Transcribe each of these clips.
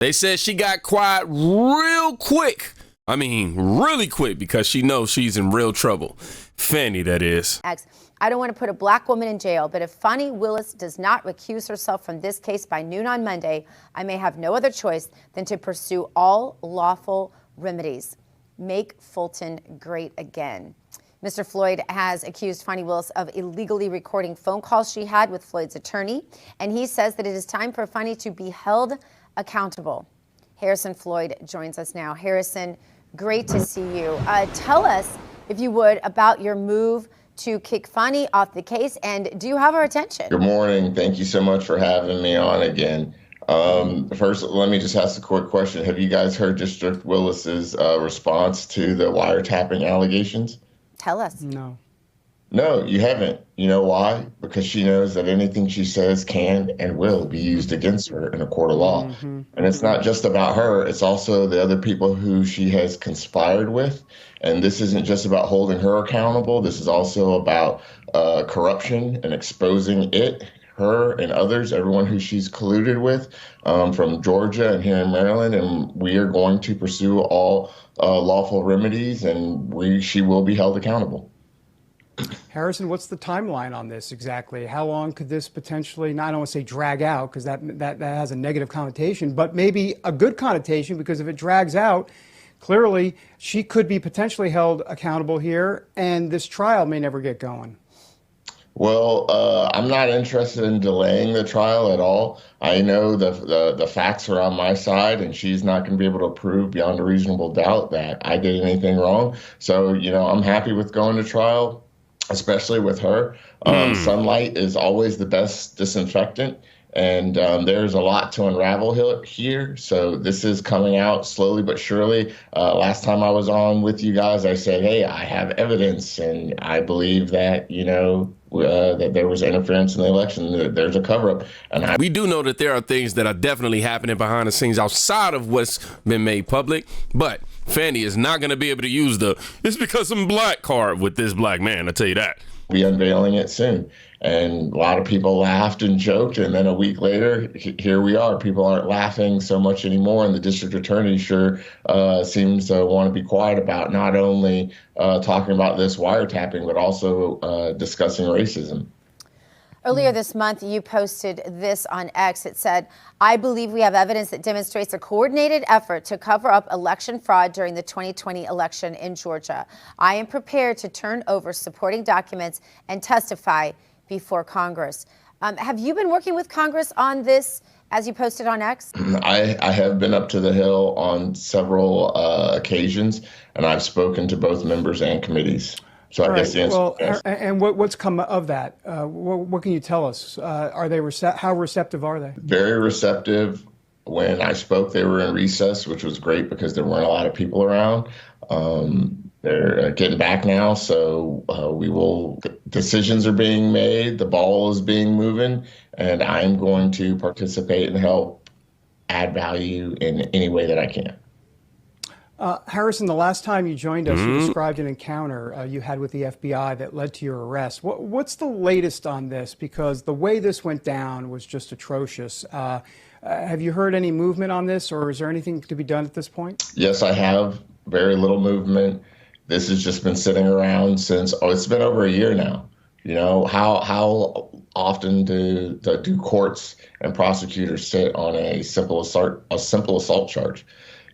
They said she got quiet real quick. I mean, really quick, because she knows she's in real trouble. Fani, that is. I don't want to put a black woman in jail, but if Fani Willis does not recuse herself from this case by noon on Monday, I may have no other choice than to pursue all lawful remedies. Make Fulton great again. Mr. Floyd has accused Fani Willis of illegally recording phone calls she had with Floyd's attorney, and he says that it is time for Fani to be held accountable. Harrison Floyd joins us now. Harrison, great to see you. Tell us, if you would, about your move to kick Fani off the case, and do you have our attention? Good morning. Thank you so much for having me on again. First, let me just ask a quick question. Have you guys heard District Willis's response to the wiretapping allegations? Tell us. No, you haven't. You know why? Because she knows that anything she says can and will be used against her in a court of law. And it's not just about her. It's also the other people who she has conspired with. And this isn't just about holding her accountable. This is also about corruption and exposing her and others, everyone who she's colluded with from Georgia and here in Maryland. And we are going to pursue all lawful remedies, and she will be held accountable. Harrison, what's the timeline on this exactly? How long could this potentially, I don't want to say drag out, because that has a negative connotation, but maybe a good connotation, because if it drags out, clearly she could be potentially held accountable here, and this trial may never get going. Well, I'm not interested in delaying the trial at all. I know the facts are on my side, and she's not going to be able to prove beyond a reasonable doubt that I did anything wrong. So, I'm happy with going to trial, especially with her. Sunlight is always the best disinfectant, and there's a lot to unravel here. So this is coming out slowly but surely. Last time I was on with you guys, I said, hey, I have evidence, and I believe that, that there was interference in the election, that there's a cover-up. And we do know that there are things that are definitely happening behind the scenes outside of what's been made public, but Fani is not going to be able to use it's because I'm black card with this black man, I'll tell you that. Be unveiling it soon. And a lot of people laughed and joked, and then a week later, here we are. People aren't laughing so much anymore, and the district attorney sure seems to want to be quiet about not only talking about this wiretapping, but also discussing racism. Earlier this month, you posted this on X. It said, I believe we have evidence that demonstrates a coordinated effort to cover up election fraud during the 2020 election in Georgia. I am prepared to turn over supporting documents and testify before Congress. Have you been working with Congress on this, as you posted on X? I have been up to the Hill on several occasions, and I've spoken to both members and committees. So I guess the answer is yes. And what's come of that? What can you tell us? Are they how receptive are they? Very receptive. When I spoke, they were in recess, which was great because there weren't a lot of people around. They're getting back now, so decisions are being made, the ball is being moving, and I'm going to participate and help add value in any way that I can. Harrison, the last time you joined us, you described an encounter you had with the FBI that led to your arrest. What's the latest on this? Because the way this went down was just atrocious. Have you heard any movement on this, or is there anything to be done at this point? Yes, I have. Very little movement. This has just been sitting around since, it's been over a year now. How often do courts and prosecutors sit on a simple assault charge?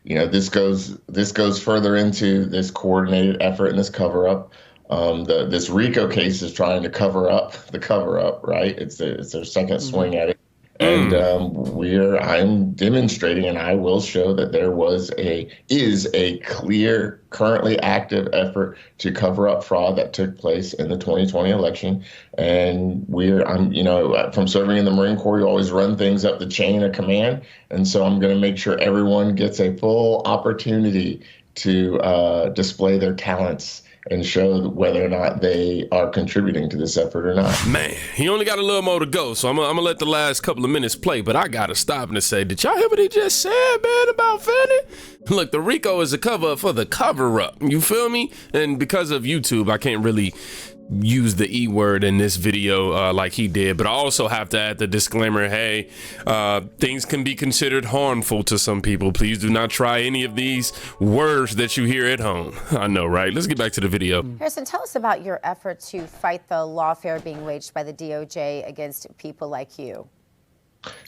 This goes further into this coordinated effort and this cover up. This RICO case is trying to cover up the cover up, right? It's their second swing at it. And I'm demonstrating, and I will show that there is a clear, currently active effort to cover up fraud that took place in the 2020 election. And from serving in the Marine Corps, you always run things up the chain of command. And so I'm going to make sure everyone gets a full opportunity to display their talents and show whether or not they are contributing to this effort or not. Man, he only got a little more to go, so I'm gonna let the last couple of minutes play, but I gotta stop and say, did y'all hear what he just said, man, about Fani? Look, the RICO is a cover for the cover-up, you feel me? And because of YouTube, I can't really use the E word in this video like he did, but I also have to add the disclaimer, hey, things can be considered harmful to some people. Please do not try any of these words that you hear at home. I know, right? Let's get back to the video. Harrison, tell us about your effort to fight the lawfare being waged by the DOJ against people like you.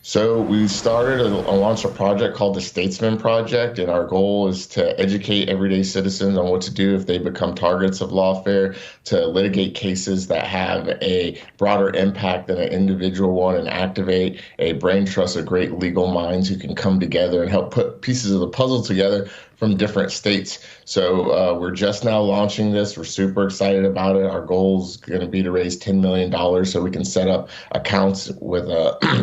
So we started and launched a project called the Statesman Project, and our goal is to educate everyday citizens on what to do if they become targets of lawfare, to litigate cases that have a broader impact than an individual one, and activate a brain trust of great legal minds who can come together and help put pieces of the puzzle together from different states. So we're just now launching this. We're super excited about it. Our goal is going to be to raise $10 million so we can set up accounts with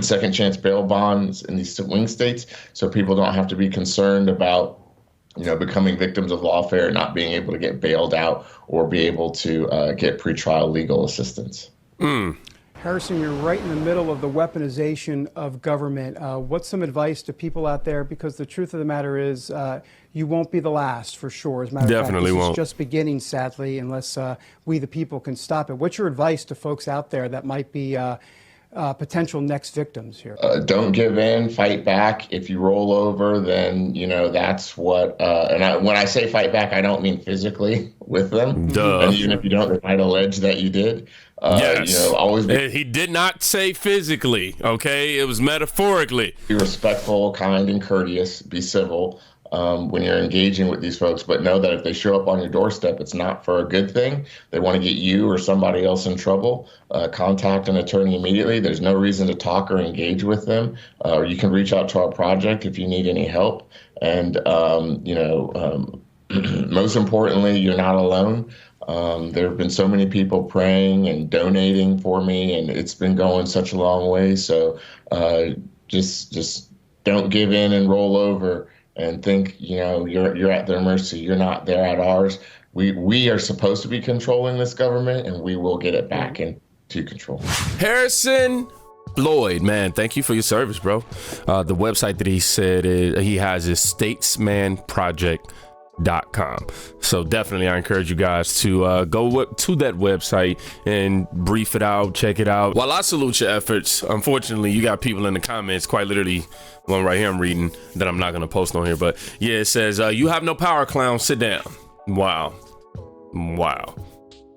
second chance bail bonds in these swing states, so people don't have to be concerned about becoming victims of lawfare and not being able to get bailed out or be able to get pretrial legal assistance. Harrison, you're right in the middle of the weaponization of government. What's some advice to people out there? Because the truth of the matter is you won't be the last, for sure. As a matter of fact, this is just beginning, sadly, unless we the people can stop it. What's your advice to folks out there that might be potential next victims here? Don't give in, fight back. If you roll over, then, that's what, when I say fight back, I don't mean physically with them. Duh. And even if you don't, they might allege that you did. Yes. Always he did not say physically, okay? It was metaphorically. Be respectful, kind, and courteous. Be civil when you're engaging with these folks, but know that if they show up on your doorstep, it's not for a good thing. They want to get you or somebody else in trouble. Contact an attorney immediately. There's no reason to talk or engage with them. Or you can reach out to our project if you need any help. And, most importantly, you're not alone. There have been so many people praying and donating for me, and it's been going such a long way. So just don't give in and roll over and think, you're at their mercy. You're not. They're at ours. We are supposed to be controlling this government, and we will get it back into control. Harrison Floyd, man, thank you for your service, bro. The website that he said he has is statesmanproject.com. So definitely I encourage you guys to go to that website and brief it out, check it out. While I salute your efforts, unfortunately you got people in the comments, quite literally one right here I'm reading that I'm not going to post on here, but yeah, it says you have no power, clown, sit down. Wow.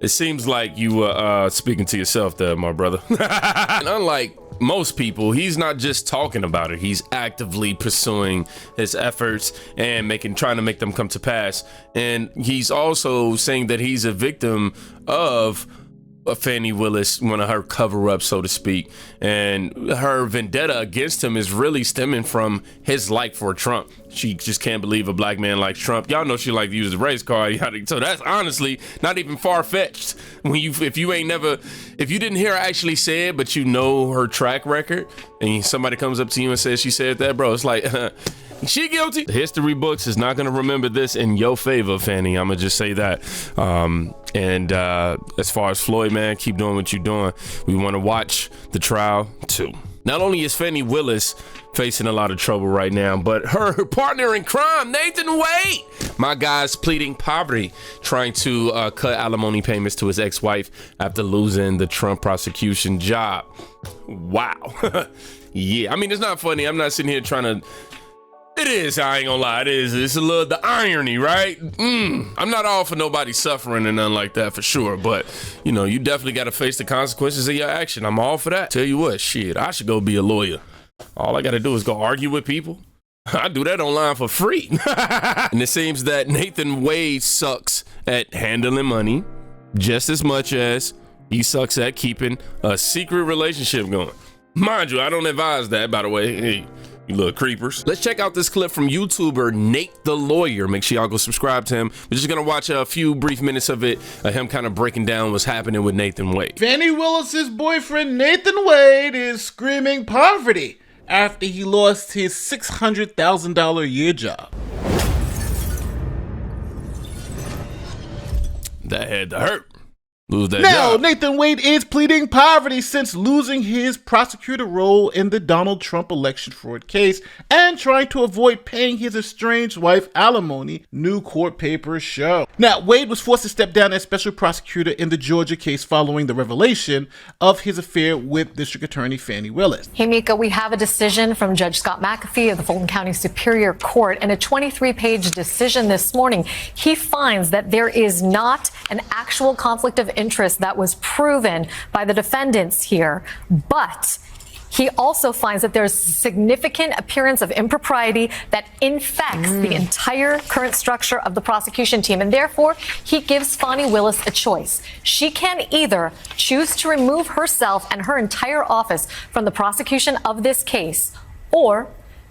It seems like you were speaking to yourself there, my brother. And unlike most people, he's not just talking about it. He's actively pursuing his efforts and trying to make them come to pass. And he's also saying that he's a victim of Fani Willis, one of her cover-ups, so to speak, and her vendetta against him is really stemming from his like for Trump. She just can't believe a black man like Trump. Y'all know she like to use the race card, so that's honestly not even far-fetched. If you didn't hear her actually say it, but you know her track record, and somebody comes up to you and says she said that, bro, it's like she guilty. The history books is not gonna remember this in your favor, Fanny. I'm gonna just say that. And as far as Floyd, man, keep doing what you're doing. We want to watch the trial too. Not only is Fani Willis facing a lot of trouble right now, but her partner in crime, Nathan Wade, my guy's pleading poverty, trying to cut alimony payments to his ex-wife after losing the Trump prosecution job. Wow. Yeah, I mean, it's not funny. I'm not sitting here trying to. It is, I ain't gonna lie, it is. It's a little, the irony, right? I'm not all for nobody suffering and nothing like that for sure, but you definitely gotta face the consequences of your action. I'm all for that. Tell you what, shit, I should go be a lawyer. All I gotta do is go argue with people. I do that online for free. And it seems that Nathan Wade sucks at handling money just as much as he sucks at keeping a secret relationship going. Mind you, I don't advise that, by the way. Hey, you little creepers. Let's check out this clip from YouTuber Nate the Lawyer. Make sure y'all go subscribe to him. We're just gonna watch a few brief minutes of it, him kind of breaking down what's happening with Nathan Wade. Fani Willis's boyfriend Nathan Wade is screaming poverty after he lost his $600,000 a year job. That had to hurt. lose that Now, job. Nathan Wade is pleading poverty since losing his prosecutor role in the Donald Trump election fraud case and trying to avoid paying his estranged wife alimony, new court papers show. Now, Wade was forced to step down as special prosecutor in the Georgia case following the revelation of his affair with District Attorney Fani Willis. Hey, Mika, we have a decision from Judge Scott McAfee of the Fulton County Superior Court. In a 23-page decision this morning, he finds that there is not an actual conflict of interest that was proven by the defendants here, but he also finds that there's significant appearance of impropriety that infects the entire current structure of the prosecution team. And therefore, he gives Fani Willis a choice. She can either choose to remove herself and her entire office from the prosecution of this case, or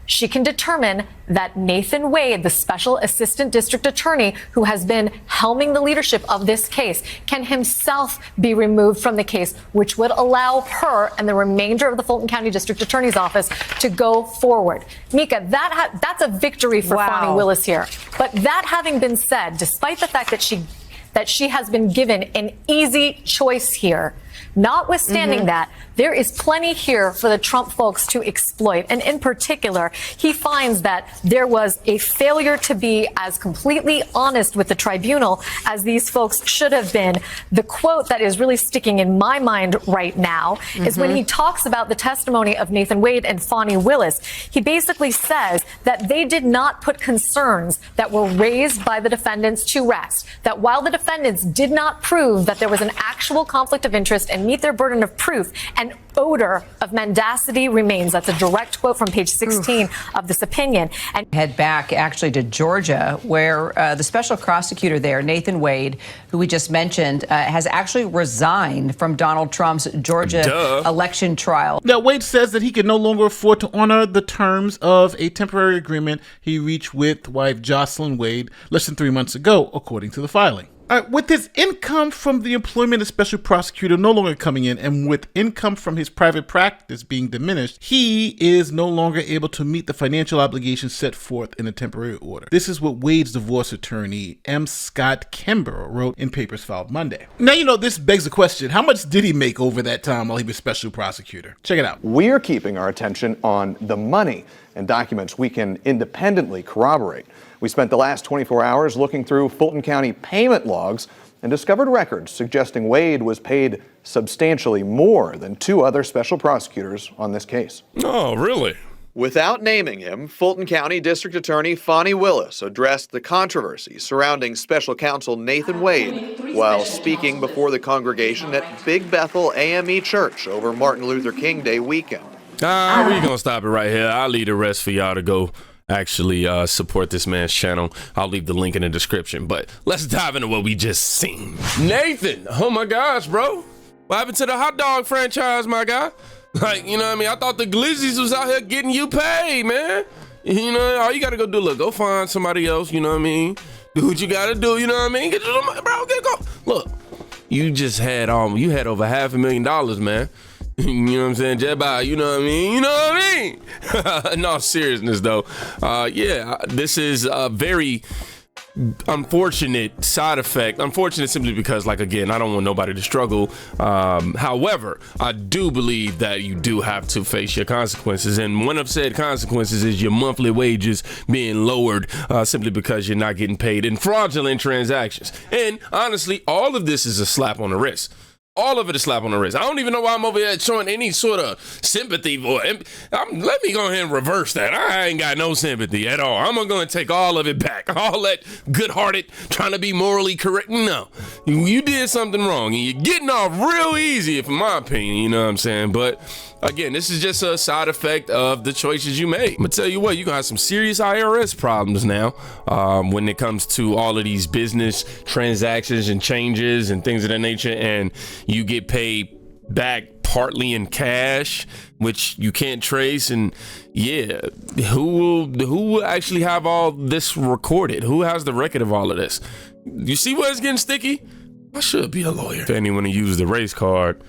she can determine that Nathan Wade, the special assistant district attorney who has been helming the leadership of this case, can himself be removed from the case, which would allow her and the remainder of the Fulton County District Attorney's Office to go forward. Mika, that's a victory for Fani Willis here. But that having been said, despite the fact that she has been given an easy choice here, notwithstanding that, there is plenty here for the Trump folks to exploit. And in particular, he finds that there was a failure to be as completely honest with the tribunal as these folks should have been. The quote that is really sticking in my mind right now is when he talks about the testimony of Nathan Wade and Fani Willis. He basically says that they did not put concerns that were raised by the defendants to rest, that while the defendants did not prove that there was an actual conflict of interest and meet their burden of proof, an odor of mendacity remains. That's a direct quote from page 16 of this opinion. And head back actually to Georgia, where the special prosecutor there, Nathan Wade, who we just mentioned, has actually resigned from Donald Trump's Georgia election trial. Now, Wade says that he can no longer afford to honor the terms of a temporary agreement he reached with wife Jocelyn Wade less than 3 months ago, according to the filing. With his income from the employment of special prosecutor no longer coming in, and with income from his private practice being diminished, he is no longer able to meet the financial obligations set forth in a temporary order. This is what Wade's divorce attorney, M. Scott Kimber, wrote in papers filed Monday. Now, this begs the question, how much did he make over that time while he was special prosecutor? Check it out. We're keeping our attention on the money and documents we can independently corroborate. We spent the last 24 hours looking through Fulton County payment logs and discovered records suggesting Wade was paid substantially more than 2 other special prosecutors on this case. Oh, really? Without naming him, Fulton County District Attorney Fani Willis addressed the controversy surrounding special counsel Nathan Wade while speaking before the congregation at Big Bethel AME Church over Martin Luther King Day weekend. We're going to stop it right here. I'll leave the rest for y'all to go actually support this man's channel. I'll leave the link in the description, but let's dive into what we just seen. Nathan, oh my gosh, bro. What happened to the hot dog franchise, my guy? Like, you know what I mean? I thought the Glizzies was out here getting you paid, man. You know, all you got to go do, look, go find somebody else, you know what I mean? Do what you got to do, you know what I mean? Go. Look, you just had over $500,000, man. You know what I'm saying? Just about, you know what I mean? You know what I mean? In all seriousness, though, this is a very unfortunate side effect. Unfortunate simply because, like, again, I don't want nobody to struggle. However, I do believe that you do have to face your consequences. And one of said consequences is your monthly wages being lowered simply because you're not getting paid in fraudulent transactions. And honestly, all of this is a slap on the wrist. All of it is slap on the wrist. I don't even know why I'm over here showing any sort of sympathy for it. Let me go ahead and reverse that. I ain't got no sympathy at all. I'm going to take all of it back. All that good-hearted, trying to be morally correct. No, you did something wrong, and you're getting off real easy, in my opinion, you know what I'm saying? But again, this is just a side effect of the choices you made. I'm going to tell you what, you're going to have some serious IRS problems now when it comes to all of these business transactions and changes and things of that nature, and you get paid back partly in cash, which you can't trace. And yeah, who will actually have all this recorded? Who has the record of all of this? You see where it's getting sticky? I should be a lawyer. If anyone to use the race card,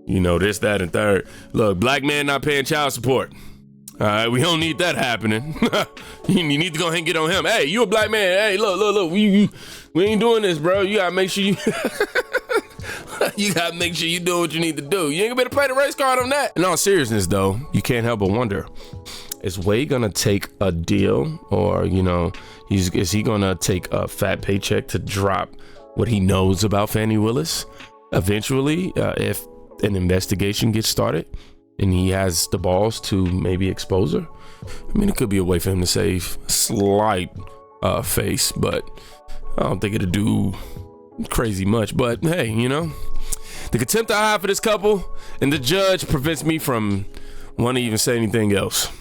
you know, this, that, and third. Look, black man not paying child support. All right, we don't need that happening. You need to go ahead and get on him. Hey, you a black man. Hey, look. We ain't doing this, bro. You gotta make sure you... You gotta make sure you do what you need to do. You ain't gonna better play the race card on that. In all seriousness, though, you can't help but wonder: is Wade gonna take a deal, or is he gonna take a fat paycheck to drop what he knows about Fani Willis eventually, if an investigation gets started and he has the balls to maybe expose her? I mean, it could be a way for him to save slight face, but I don't think it'll do crazy much. But hey, the contempt I have for this couple and the judge prevents me from wanting to even say anything else.